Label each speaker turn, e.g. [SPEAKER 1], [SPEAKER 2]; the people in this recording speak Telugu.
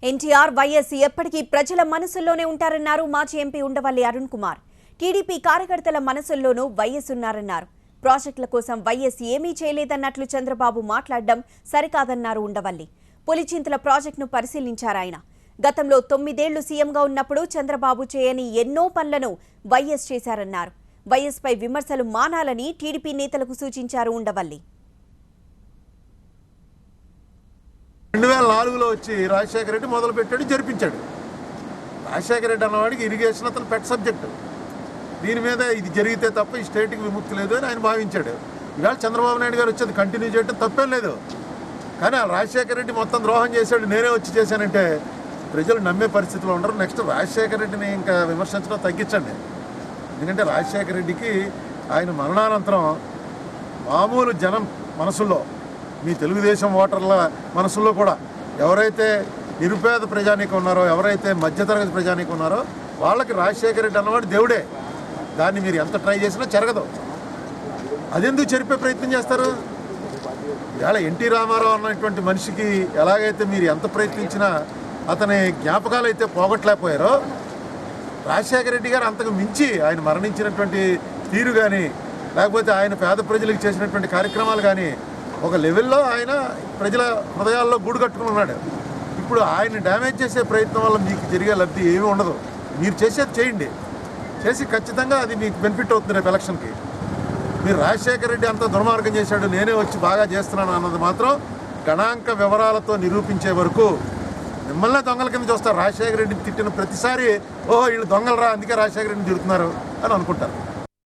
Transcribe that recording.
[SPEAKER 1] ఎన్టీఆర్ వైఎస్ ఎప్పటికీ ప్రజల మనసుల్లోనే ఉంటారన్నారు మాజీ ఎంపీ ఉండవల్లి అరుణ్ కుమార్. టీడీపీ కార్యకర్తల మనసుల్లోనూ వైఎస్ ఉన్నారన్నారు. ప్రాజెక్టుల కోసం వైఎస్ ఏమీ చేయలేదన్నట్లు చంద్రబాబు మాట్లాడడం సరికాదన్నారు ఉండవల్లి. పులిచింతల ప్రాజెక్టును పరిశీలించారాయన. గతంలో 9 ఏళ్లు సీఎంగా ఉన్నప్పుడు చంద్రబాబు చేయని ఎన్నో పనులను వైఎస్ చేశారన్నారు. వైఎస్ పై విమర్శలు మానాలని టీడీపీ నేతలకు సూచించారు ఉండవల్లి.
[SPEAKER 2] 2004లో వచ్చి రాజశేఖర రెడ్డి మొదలుపెట్టాడు, జరిపించాడు. రాజశేఖర రెడ్డి అన్నవాడికి ఇరిగేషన్ అతను పెట్ సబ్జెక్టు. దీని మీద ఇది జరిగితే తప్ప ఈ స్టేట్కి విముక్తి లేదు అని ఆయన భావించాడు. ఇవాళ చంద్రబాబు నాయుడు గారు వచ్చేది కంటిన్యూ చేయడం తప్పేం లేదు. కానీ ఆ రాజశేఖర రెడ్డి మొత్తం ద్రోహం చేశాడు, నేనే వచ్చి చేశానంటే ప్రజలు నమ్మే పరిస్థితిలో ఉండరు. నెక్స్ట్ రాజశేఖర రెడ్డిని ఇంకా విమర్శించడం తగ్గించండి. ఎందుకంటే రాజశేఖర రెడ్డికి ఆయన మరణానంతరం మామూలు జనం మనసుల్లో, మీ తెలుగుదేశం ఓటర్ల మనసుల్లో కూడా ఎవరైతే నిరుపేద ప్రజానీకం ఉన్నారో, ఎవరైతే మధ్యతరగతి ప్రజానీకం ఉన్నారో వాళ్ళకి రాజశేఖర రెడ్డి అన్నవాడు దేవుడే. దాన్ని మీరు ఎంత ట్రై చేసినా జరగదు. అదెందుకు చెరిపే ప్రయత్నం చేస్తారు? ఇవాళ ఎన్టీ రామారావు అన్నటువంటి మనిషికి ఎలాగైతే మీరు ఎంత ప్రయత్నించినా అతని జ్ఞాపకాలు అయితే పోగొట్టలేకపోయారో, రాజశేఖర రెడ్డి గారు అంతకు మించి ఆయన మరణించినటువంటి తీరు కానీ, లేకపోతే ఆయన పేద ప్రజలకు చేసినటువంటి కార్యక్రమాలు కానీ ఒక లెవెల్లో ఆయన ప్రజల హృదయాల్లో గూడు కట్టుకుని ఉన్నాడు. ఇప్పుడు ఆయన డ్యామేజ్ చేసే ప్రయత్నం వల్ల మీకు జరిగే లబ్ధి ఏమీ ఉండదు. మీరు చేసేది చేయండి, చేసి ఖచ్చితంగా అది మీకు బెనిఫిట్ అవుతుంది రేపు ఎలక్షన్కి. మీరు రాజశేఖర రెడ్డి అంత దుర్మార్గం చేశాడు, నేనే వచ్చి బాగా చేస్తున్నాను అన్నది మాత్రం గణాంక వివరాలతో నిరూపించే వరకు మిమ్మల్నే దొంగల కింద చూస్తారు. రాజశేఖర రెడ్డిని తిట్టిన ప్రతిసారి ఓహో వీళ్ళు దొంగలరా, అందుకే రాజశేఖర రెడ్డిని తిడుతున్నారు అని అనుకుంటారు.